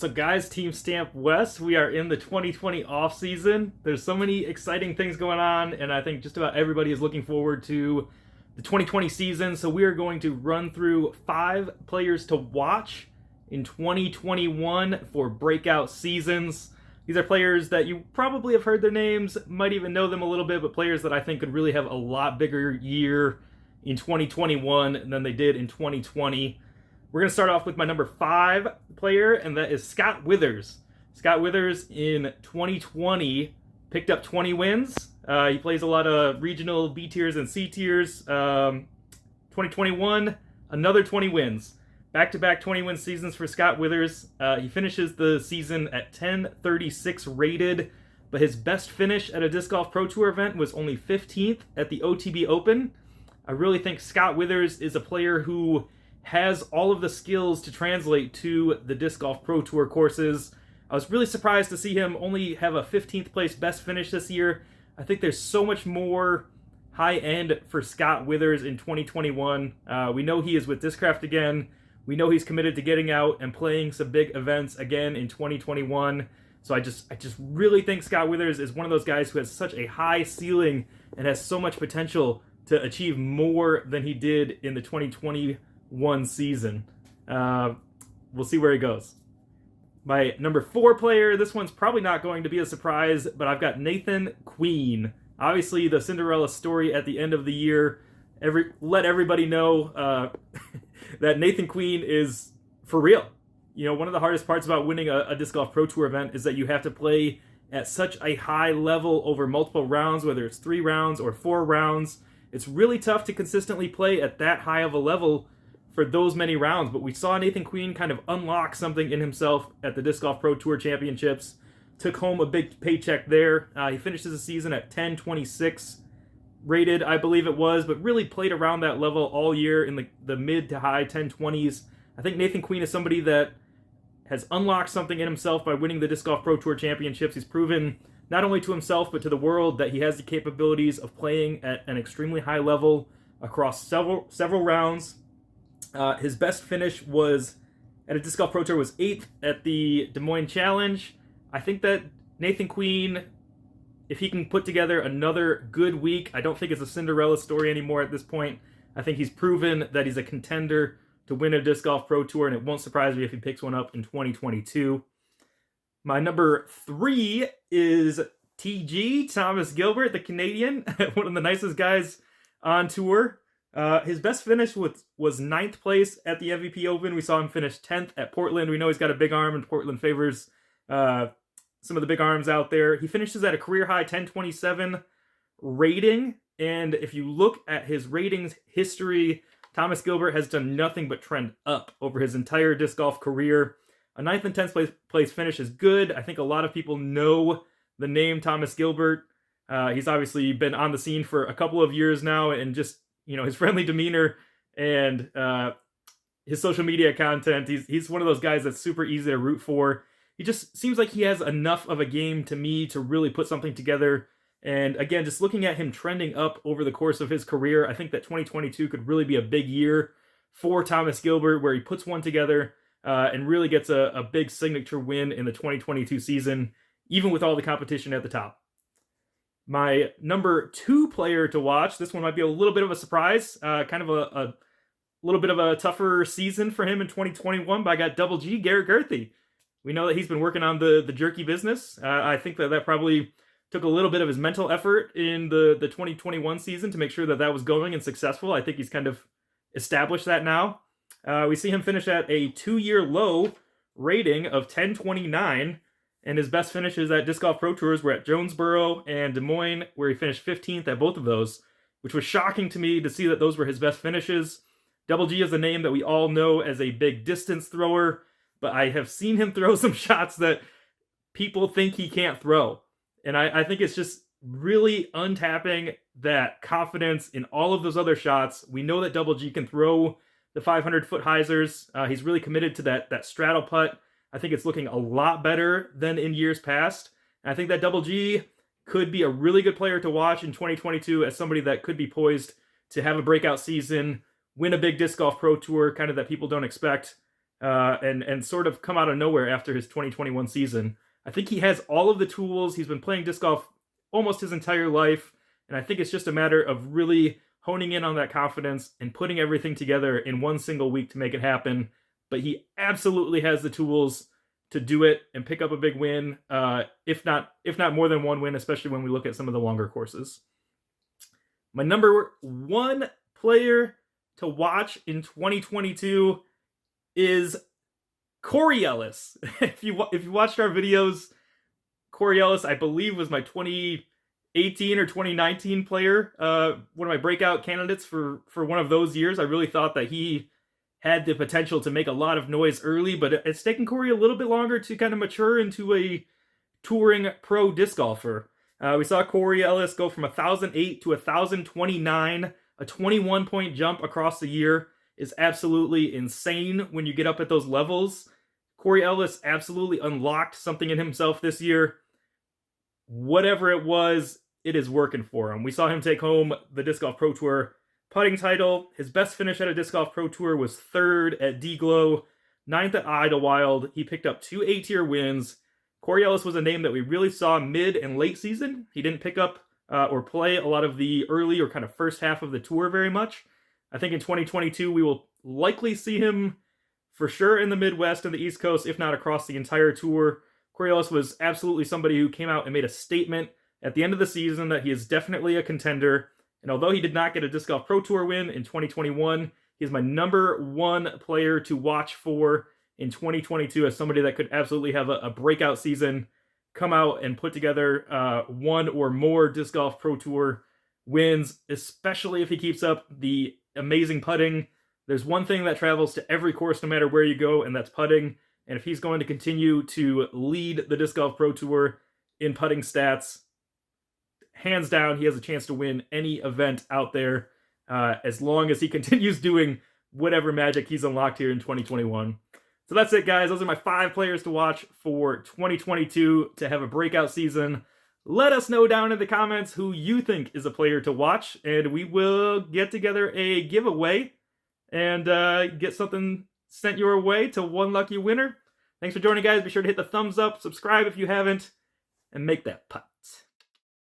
What's up, guys? Team Stamp West. We are in the 2020 off season. There's so many exciting things going on, and I think just about everybody is looking forward to the 2020 season. So we are going to run through 5 players to watch in 2021 for breakout seasons. These are players that you probably have heard their names, might even know them a little bit, but players that I think could really have a lot bigger year in 2021 than they did in 2020. We're going to start off with my number 5 player, and that is Scott Withers. Scott Withers in 2020 picked up 20 wins. He plays a lot of regional B tiers and C tiers. 2021, another 20 wins. Back-to-back 20-win seasons for Scott Withers. He finishes the season at 1036 rated, but his best finish at a Disc Golf Pro Tour event was only 15th at the OTB Open. I really think Scott Withers is a player who has all of the skills to translate to the Disc Golf Pro Tour courses. I was really surprised to see him only have a 15th place best finish this year. I think there's so much more high end for Scott Withers in 2021. We know he is with Discraft again. We know he's committed to getting out and playing some big events again in 2021. So I just really think Scott Withers is one of those guys who has such a high ceiling and has so much potential to achieve more than he did in the 2021 season. We'll see where he goes. My number 4 player, this one's probably not going to be a surprise, but I've got Nathan Queen. Obviously, the Cinderella story at the end of the year. Let everybody know that Nathan Queen is for real. You know, one of the hardest parts about winning a Disc Golf Pro Tour event is that you have to play at such a high level over multiple rounds, whether it's 3 rounds or 4 rounds. It's really tough to consistently play at that high of a level for those many rounds, but we saw Nathan Queen kind of unlock something in himself at the Disc Golf Pro Tour Championships. Took home a big paycheck there. He finishes the season at 1026 rated, I believe it was, but really played around that level all year in the mid to high 1020s. I think Nathan Queen is somebody that has unlocked something in himself by winning the Disc Golf Pro Tour Championships. He's proven not only to himself but to the world that he has the capabilities of playing at an extremely high level across several rounds. His best finish was at a Disc Golf Pro Tour was 8th at the Des Moines Challenge. I think that Nathan Queen, if he can put together another good week, I don't think it's a Cinderella story anymore at this point. I think he's proven that he's a contender to win a Disc Golf Pro Tour, and it won't surprise me if he picks one up in 2022. My number 3 is TG, Thomas Gilbert, the Canadian, one of the nicest guys on tour. His best finish was 9th place at the MVP Open. We saw him finish 10th at Portland. We know he's got a big arm, and Portland favors some of the big arms out there. He finishes at a career high 1027 rating, and if you look at his ratings history, Thomas Gilbert has done nothing but trend up over his entire disc golf career. A 9th and 10th place finish is good. I think a lot of people know the name Thomas Gilbert. He's obviously been on the scene for a couple of years now, and just, you know, his friendly demeanor and his social media content, he's one of those guys that's super easy to root for. He just seems like he has enough of a game to me to really put something together. And again, just looking at him trending up over the course of his career, I think that 2022 could really be a big year for Thomas Gilbert, where he puts one together and really gets a big signature win in the 2022 season, even with all the competition at the top. My number 2 player to watch, this one might be a little bit of a surprise, kind of a little bit of a tougher season for him in 2021, but I got Double G, Garrett Gerthy. We know that he's been working on the jerky business. I think that probably took a little bit of his mental effort in the 2021 season to make sure that was going and successful. I think he's kind of established that now. We see him finish at a 2-year low rating of 1029, and his best finishes at Disc Golf Pro Tours were at Jonesboro and Des Moines, where he finished 15th at both of those, which was shocking to me to see that those were his best finishes. Double G is a name that we all know as a big distance thrower, but I have seen him throw some shots that people think he can't throw. And I think it's just really untapping that confidence in all of those other shots. We know that Double G can throw the 500-foot hyzers. He's really committed to that straddle putt. I think it's looking a lot better than in years past. And I think that Double G could be a really good player to watch in 2022 as somebody that could be poised to have a breakout season, win a big Disc Golf Pro Tour, kind of that people don't expect. and sort of come out of nowhere after his 2021 season. I think he has all of the tools. He's been playing disc golf almost his entire life, and I think it's just a matter of really honing in on that confidence and putting everything together in one single week to make it happen. But he absolutely has the tools to do it and pick up a big win, if not more than one win, especially when we look at some of the longer courses. My number one player to watch in 2022 is Corey Ellis. If you watched our videos, Corey Ellis, I believe, was my 2018 or 2019 player, one of my breakout candidates for one of those years. I really thought that he had the potential to make a lot of noise early, but it's taken Corey a little bit longer to kind of mature into a touring pro disc golfer. We saw Corey Ellis go from 1,008 to 1,029, a 21-point jump across the year is absolutely insane when you get up at those levels. Corey Ellis absolutely unlocked something in himself this year. Whatever it was, it is working for him. We saw him take home the Disc Golf Pro Tour putting title. His best finish at a Disc Golf Pro Tour was 3rd at D-Glow, 9th at Idlewild. He picked up 2 A-tier wins. Corey Ellis was a name that we really saw mid and late season. He didn't pick up or play a lot of the early or kind of first half of the tour very much. I think in 2022 we will likely see him for sure in the Midwest and the East Coast, if not across the entire tour. Corey Ellis was absolutely somebody who came out and made a statement at the end of the season that he is definitely a contender. And although he did not get a Disc Golf Pro Tour win in 2021, he is my number one player to watch for in 2022 as somebody that could absolutely have a breakout season, come out and put together one or more Disc Golf Pro Tour wins, especially if he keeps up the amazing putting. There's one thing that travels to every course no matter where you go, and that's putting. And if he's going to continue to lead the Disc Golf Pro Tour in putting stats, hands down, he has a chance to win any event out there as long as he continues doing whatever magic he's unlocked here in 2021. So that's it, guys. Those are my 5 players to watch for 2022 to have a breakout season. Let us know down in the comments who you think is a player to watch, and we will get together a giveaway and get something sent your way to one lucky winner. Thanks for joining, guys. Be sure to hit the thumbs up, subscribe if you haven't, and make that putt.